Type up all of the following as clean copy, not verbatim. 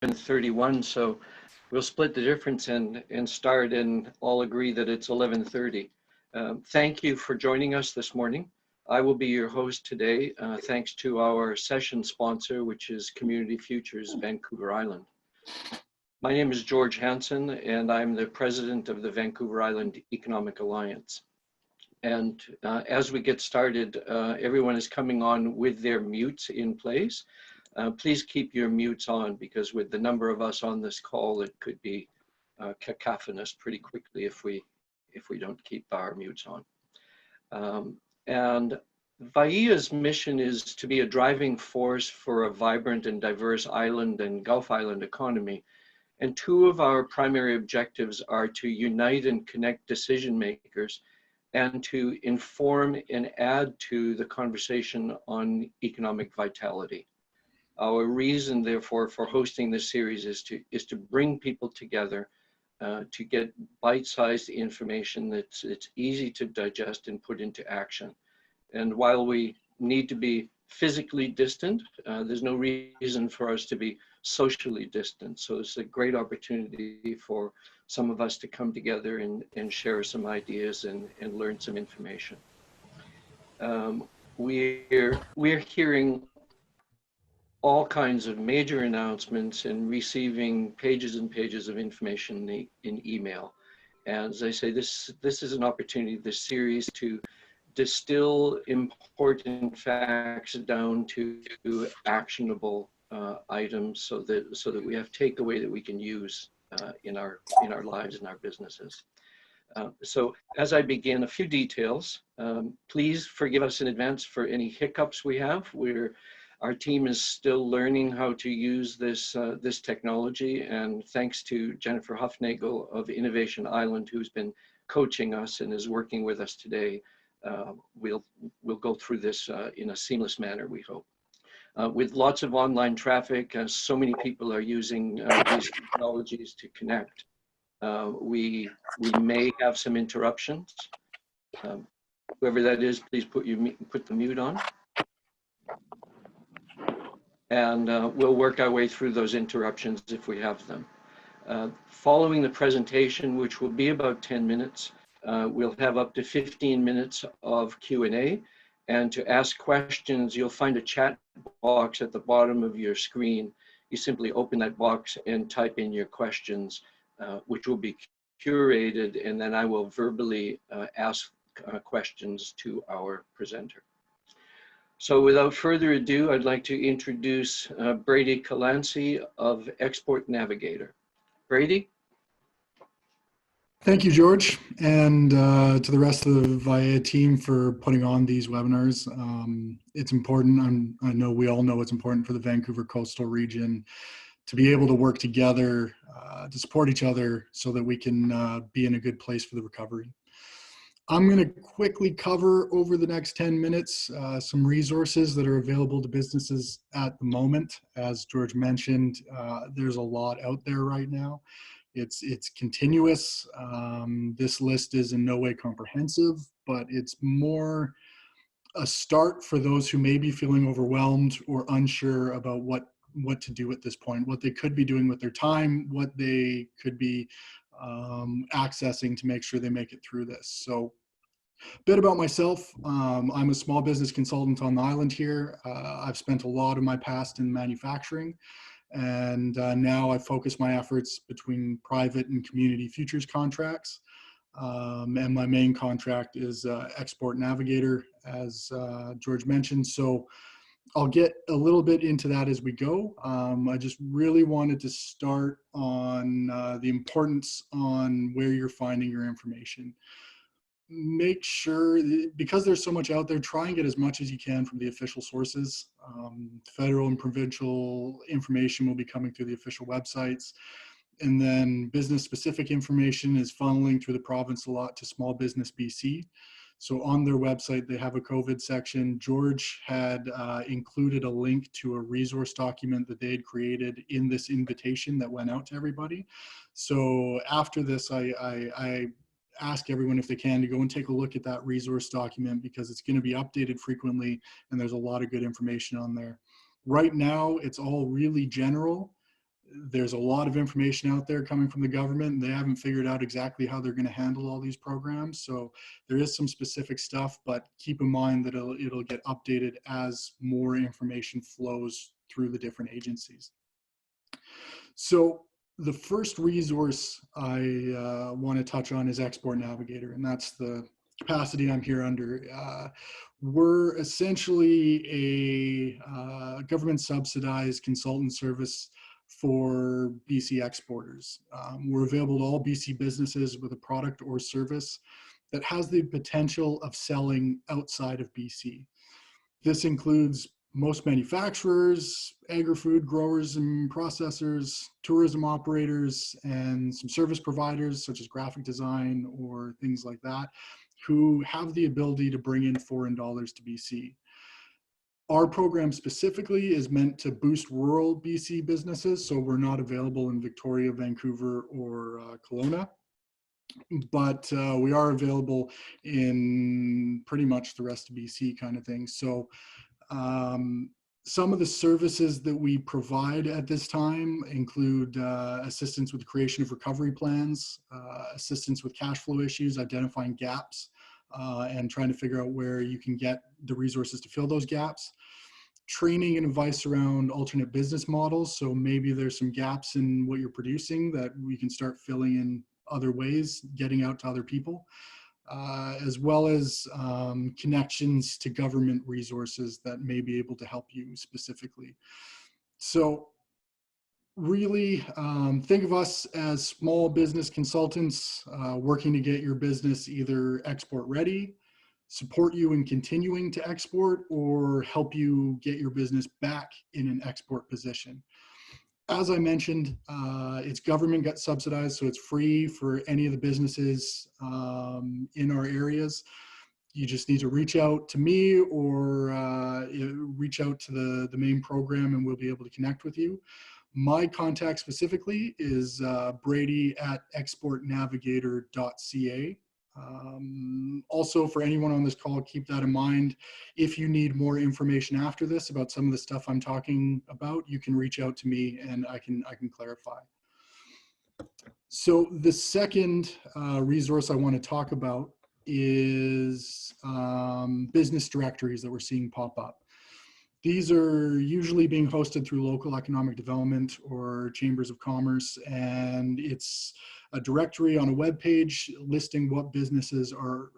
11:31, so we'll split the difference and start and all agree that it's 11:30. Thank you for joining us this morning. I will be your host today, thanks to our session sponsor, which is Community Futures Vancouver Island. My name is George Hansen, and I'm the president of the Vancouver Island Economic Alliance. And as we get started, everyone is coming on with their mutes in place. Please keep your mutes on, because with the number of us on this call, it could be cacophonous pretty quickly if we don't keep our mutes on. And VIEA's mission is to be a driving force for a vibrant and diverse island and Gulf Island economy. And two of our primary objectives are to unite and connect decision makers and to inform and add to the conversation on economic vitality. Our reason, therefore, for hosting this series is to bring people together to get bite-sized information that's easy to digest and put into action. And while we need to be physically distant, there's no reason for us to be socially distant. So it's a great opportunity for some of us to come together and share some ideas and learn some information. We're hearing all kinds of major announcements and receiving pages and pages of information in email. And as I say, this is an opportunity, this series, to distill important facts down to actionable items so that we have takeaway that we can use in our lives and our businesses. So as I begin, a few details. Please forgive us in advance for any hiccups we have. Our team is still learning how to use this technology, and thanks to Jennifer Huffnagel of Innovation Island, who's been coaching us and is working with us today, we'll go through this in a seamless manner, we hope. With lots of online traffic, so many people are using these technologies to connect. We may have some interruptions. Whoever that is, please put the mute on. And we'll work our way through those interruptions if we have them. Following the presentation, which will be about 10 minutes, we'll have up to 15 minutes of Q&A. And to ask questions, you'll find a chat box at the bottom of your screen. You simply open that box and type in your questions, which will be curated, and then I will verbally ask questions to our presenter. So without further ado, I'd like to introduce Brady Calancie of Export Navigator. Brady? Thank you, George, and to the rest of the VIEA team for putting on these webinars. It's important, I know we all know it's important for the Vancouver coastal region to be able to work together to support each other so that we can be in a good place for the recovery. I'm going to quickly cover over the next 10 minutes some resources that are available to businesses at the moment. As George mentioned, there's a lot out there right now. It's continuous. This list is in no way comprehensive, but it's more a start for those who may be feeling overwhelmed or unsure about what to do at this point, what they could be doing with their time, what they could be accessing to make sure they make it through this. So a bit about myself. I'm a small business consultant on the island here. I've spent a lot of my past in manufacturing, and now I focus my efforts between private and community futures contracts. And my main contract is Export Navigator, as George mentioned. So I'll get a little bit into that as we go. I just really wanted to start on the importance on where you're finding your information. Make sure, because there's so much out there, try and get as much as you can from the official sources. Federal and provincial information will be coming through the official websites. And then business specific information is funneling through the province a lot to Small Business BC. So on their website, they have a COVID section. George had included a link to a resource document that they had created in this invitation that went out to everybody. So after this, I ask everyone if they can to go and take a look at that resource document, because it's going to be updated frequently and there's a lot of good information on there. Right now, it's all really general. there's a lot of information out there coming from the government, and they haven't figured out exactly how they're going to handle all these programs. So there is some specific stuff, but keep in mind that it'll get updated as more information flows through the different agencies. So the first resource I want to touch on is Export Navigator, and that's the capacity I'm here under. We're essentially a government subsidized consultant service for BC exporters. We're available to all BC businesses with a product or service that has the potential of selling outside of BC. This includes most manufacturers, agri-food growers and processors, tourism operators, and some service providers such as graphic design or things like that, who have the ability to bring in foreign dollars to BC. Our program specifically is meant to boost rural BC businesses, so we're not available in Victoria, Vancouver, or Kelowna, but we are available in pretty much the rest of BC kind of thing. So some of the services that we provide at this time include assistance with the creation of recovery plans, assistance with cash flow issues, identifying gaps, and trying to figure out where you can get the resources to fill those gaps. Training and advice around alternate business models. So maybe there's some gaps in what you're producing that we can start filling in other ways, getting out to other people. As well as connections to government resources that may be able to help you specifically. So really think of us as small business consultants working to get your business either export ready, support you in continuing to export, or help you get your business back in an export position. As I mentioned, it's government subsidized, so it's free for any of the businesses in our areas. You just need to reach out to me or reach out to the main program, and we'll be able to connect with you. My contact specifically is brady@exportnavigator.ca. Also, for anyone on this call, keep that in mind. If you need more information after this about some of the stuff I'm talking about, you can reach out to me and I can clarify. So the second resource I want to talk about is business directories that we're seeing pop up. These are usually being hosted through local economic development or chambers of commerce, and it's a directory on a web page listing what businesses are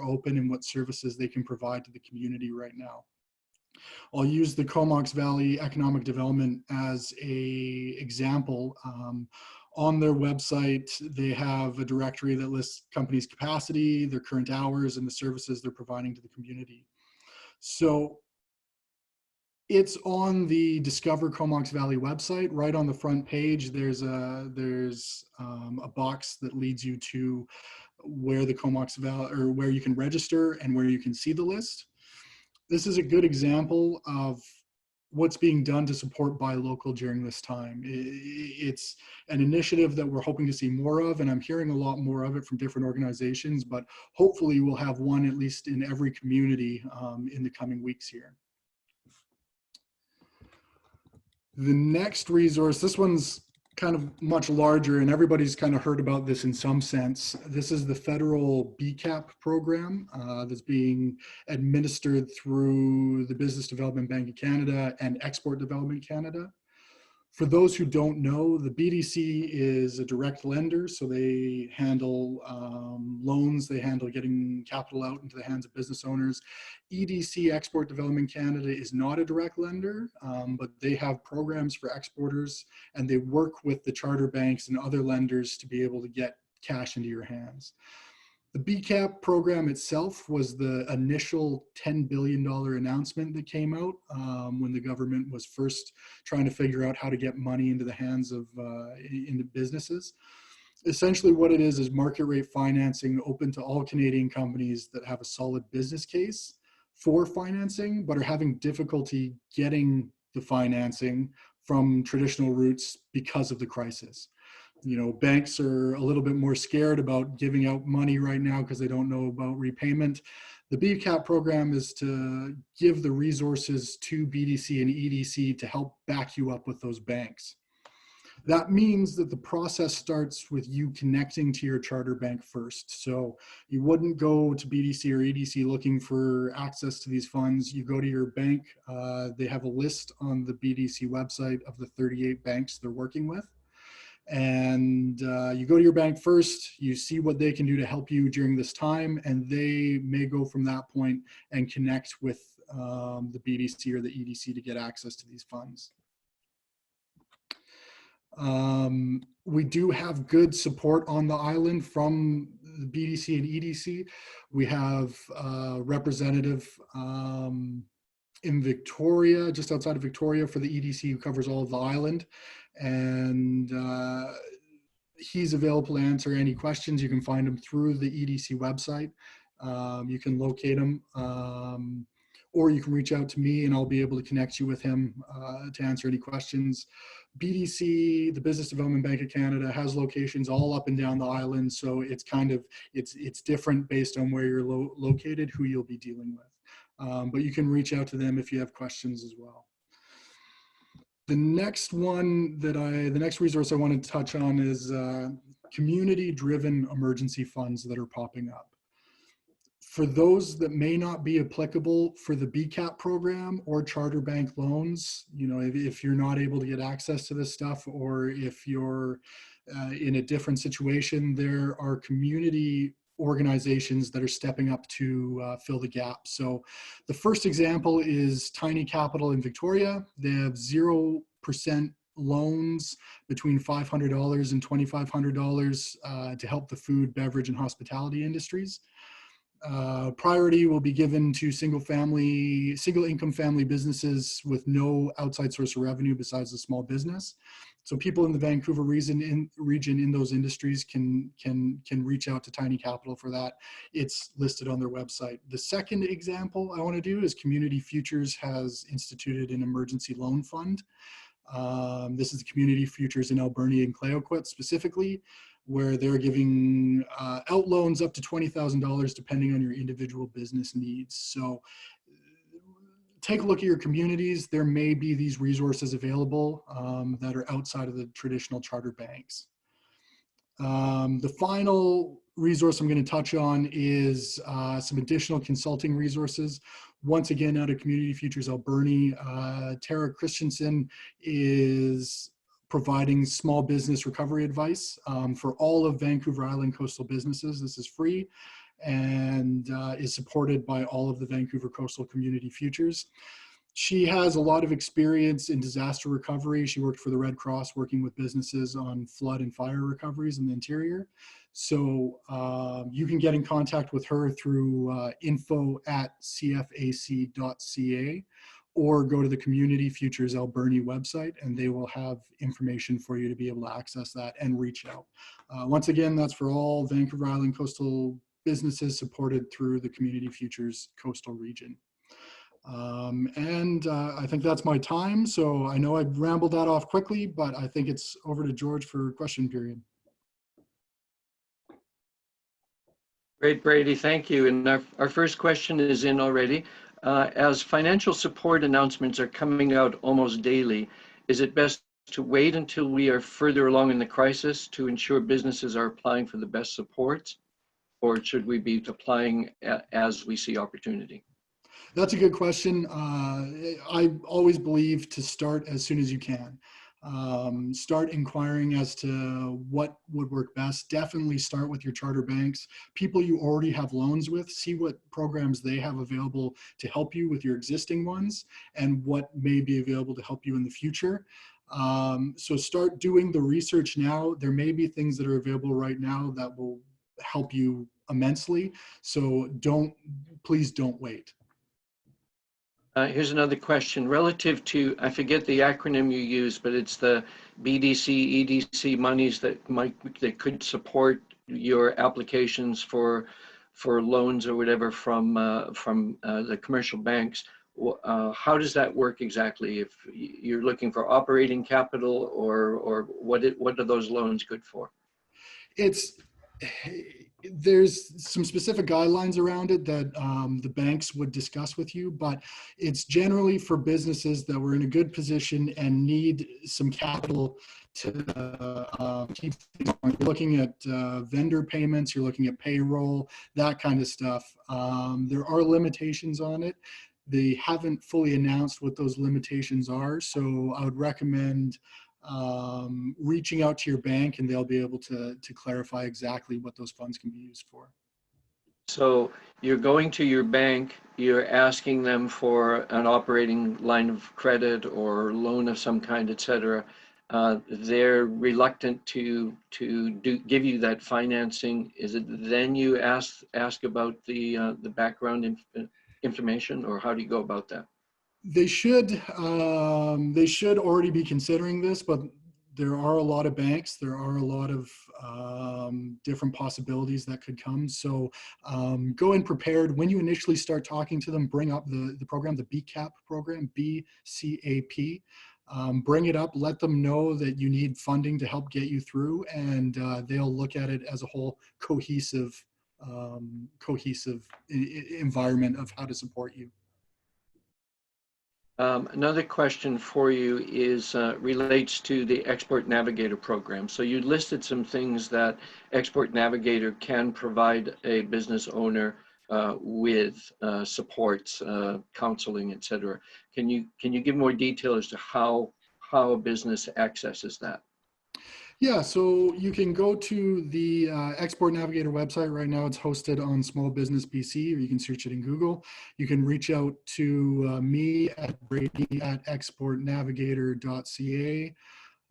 open and what services they can provide to the community right now. I'll use the Comox Valley Economic Development as an example. On their website, they have a directory that lists companies' capacity, their current hours, and the services they're providing to the community. So it's on the Discover Comox Valley website. Right on the front page, there's a box that leads you to where the Comox Valley, or where you can register and where you can see the list. This is a good example of what's being done to support buy local during this time. It's an initiative that we're hoping to see more of, and I'm hearing a lot more of it from different organizations, but hopefully we'll have one at least in every community in the coming weeks here. The next resource, this one's kind of much larger, and everybody's kind of heard about this in some sense. This is the federal BCAP program that's being administered through the Business Development Bank of Canada and Export Development Canada. For those who don't know, the BDC is a direct lender, so they handle loans, they handle getting capital out into the hands of business owners. EDC, Export Development Canada, is not a direct lender, but they have programs for exporters, and they work with the charter banks and other lenders to be able to get cash into your hands. The BCAP program itself was the initial $10 billion announcement that came out when the government was first trying to figure out how to get money into the hands of into businesses. Essentially what it is market rate financing open to all Canadian companies that have a solid business case for financing, but are having difficulty getting the financing from traditional routes because of the crisis. You know, banks are a little bit more scared about giving out money right now because they don't know about repayment. The BCAP program is to give the resources to BDC and EDC to help back you up with those banks. That means that the process starts with you connecting to your charter bank first. So you wouldn't go to BDC or EDC looking for access to these funds. You go to your bank. They have a list on the BDC website of the 38 banks they're working with. And you go to your bank first, you see what they can do to help you during this time, and they may go from that point and connect with the BDC or the EDC to get access to these funds. We do have good support on the island from the BDC and EDC. We have a representative in Victoria, just outside of Victoria, for the EDC, who covers all of the island. And he's available to answer any questions. You can find him through the EDC website. You can locate him, or you can reach out to me and I'll be able to connect you with him to answer any questions. BDC, the Business Development Bank of Canada, has locations all up and down the island. So it's kind of, it's different based on where you're located, who you'll be dealing with. But you can reach out to them if you have questions as well. The next resource I want to touch on is community-driven emergency funds that are popping up. For those that may not be applicable for the BCAP program or charter bank loans, you know, if you're not able to get access to this stuff, or if you're in a different situation, there are community organizations that are stepping up to fill the gap. So the first example is Tiny Capital in Victoria. They have 0% loans between $500 and $2,500 to help the food, beverage, and hospitality industries. Priority will be given to single income family businesses with no outside source of revenue besides a small business. So people in the Vancouver region in those industries can reach out to Tiny Capital for that. It's listed on their website. The second example I want to do is Community Futures has instituted an emergency loan fund. This is the Community Futures in Alberni and Clayoquot specifically, where they're giving out loans up to $20,000 depending on your individual business needs. So take a look at your communities. There may be these resources available that are outside of the traditional charter banks. The final resource I'm going to touch on is some additional consulting resources. Once again, out of Community Futures Alberni, Tara Christensen is providing small business recovery advice for all of Vancouver Island coastal businesses. This is free and is supported by all of the Vancouver Coastal Community Futures. She has a lot of experience in disaster recovery. She worked for the Red Cross working with businesses on flood and fire recoveries in the interior. So you can get in contact with her through info@cfac.ca, or go to the Community Futures Alberni website, and they will have information for you to be able to access that and reach out. Once again, that's for all Vancouver Island coastal businesses supported through the Community Futures coastal region. I think that's my time. So I know I rambled that off quickly, but I think it's over to George for question period. Great, Brady, thank you. And our first question is in already. As financial support announcements are coming out almost daily, is it best to wait until we are further along in the crisis to ensure businesses are applying for the best supports, or should we be applying as we see opportunity? That's a good question. I always believe to start as soon as you can. Start inquiring as to what would work best. Definitely start with your charter banks, people you already have loans with, see what programs they have available to help you with your existing ones and what may be available to help you in the future. So start doing the research now. There may be things that are available right now that will help you immensely. So please don't wait. Here's another question relative to, I forget the acronym you use, but it's the BDC, EDC monies that could support your applications for loans or whatever from the commercial banks. How does that work exactly? If you're looking for operating capital, or what are those loans good for? There's some specific guidelines around it that the banks would discuss with you, but it's generally for businesses that were in a good position and need some capital to keep things going. You're looking at vendor payments, you're looking at payroll, that kind of stuff. There are limitations on it. They haven't fully announced what those limitations are, so I would recommend reaching out to your bank, and they'll be able to clarify exactly what those funds can be used for. So you're going to your bank, you're asking them for an operating line of credit or loan of some kind, et cetera. They're reluctant to give you that financing. Is it then you ask about the background information, or how do you go about that? They should already be considering this, but there are a lot of banks. There are a lot of different possibilities that could come. So go in prepared. When you initially start talking to them, bring up the program, the BCAP program, BCAP. Bring it up, let them know that you need funding to help get you through, and they'll look at it as a whole cohesive environment of how to support you. Another question for you is relates to the Export Navigator program. So you listed some things that Export Navigator can provide a business owner with supports, counseling, et cetera. Can you give more detail as to how a business accesses that? Yeah, so you can go to the Export Navigator website right now. It's hosted on Small Business BC, or you can search it in Google. You can reach out to me at brady@exportnavigator.ca,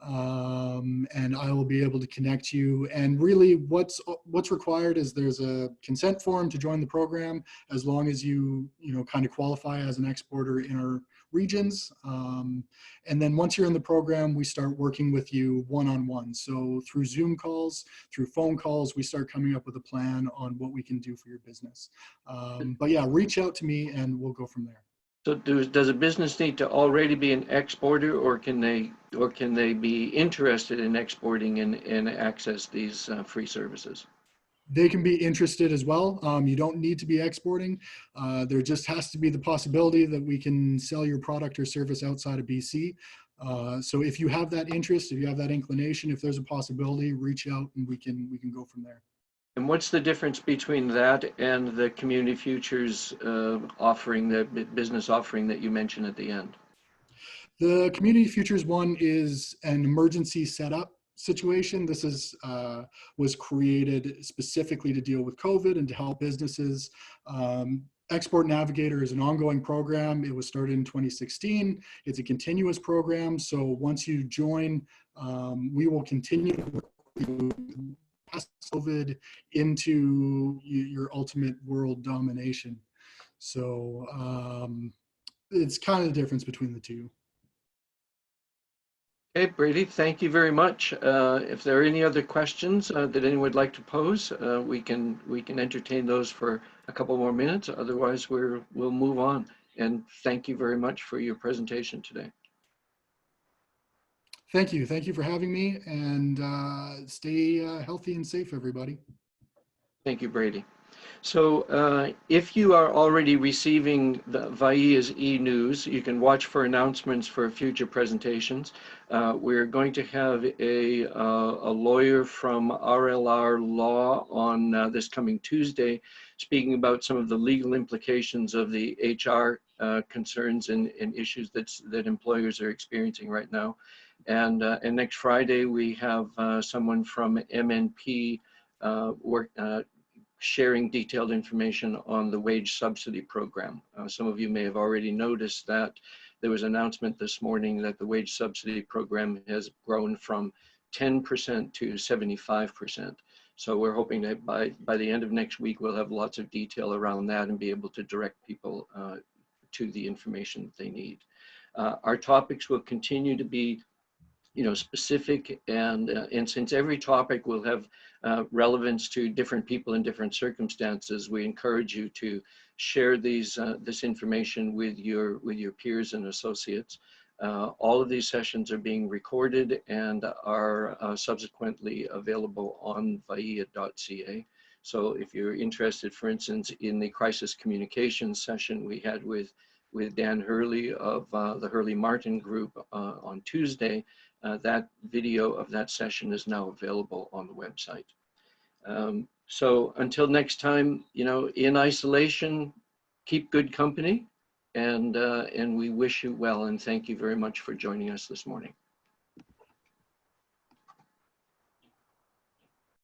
and I will be able to connect you. And really, what's required is there's a consent form to join the program, as long as you kind of qualify as an exporter in our regions. And then once you're in the program, we start working with you one-on-one. So through Zoom calls, through phone calls, we start coming up with a plan on what we can do for your business. But yeah, reach out to me and we'll go from there. So does a business need to already be an exporter, or can they be interested in exporting and access these free services? They can be interested as well. You don't need to be exporting. There just has to be the possibility that we can sell your product or service outside of BC. So if you have that interest, if you have that inclination, if there's a possibility, reach out and we can go from there. And what's the difference between that and the Community Futures offering, the business offering that you mentioned at the end? The Community Futures one is an emergency setup situation. This was created specifically to deal with COVID and to help businesses. Export Navigator is an ongoing program. It was started in 2016. It's a continuous program. So once you join, we will continue to pass COVID into your ultimate world domination. So it's kind of the difference between the two. Okay, Brady, thank you very much. If there are any other questions that anyone would like to pose, we can entertain those for a couple more minutes. Otherwise, we'll move on. And thank you very much for your presentation today. Thank you. Thank you for having me, and stay healthy and safe, everybody. Thank you, Brady. So if you are already receiving the VIEA's e-news, you can watch for announcements for future presentations. We're going to have a lawyer from RLR Law on this coming Tuesday, speaking about some of the legal implications of the HR concerns and issues that employers are experiencing right now. And next Friday, we have someone from MNP sharing detailed information on the wage subsidy program. Some of you may have already noticed that there was an announcement this morning that the wage subsidy program has grown from 10% to 75%. So we're hoping that by the end of next week, we'll have lots of detail around that and be able to direct people to the information that they need. Our topics will continue to be specific, and since every topic will have relevance to different people in different circumstances, we encourage you to share this information with your peers and associates. All of these sessions are being recorded and are subsequently available on viea.ca. So if you're interested, for instance, in the crisis communications session we had with Dan Hurley of the Hurley Martin Group on Tuesday, that video of that session is now available on the website. So until next time, you know, in isolation, keep good company, and we wish you well, and thank you very much for joining us this morning.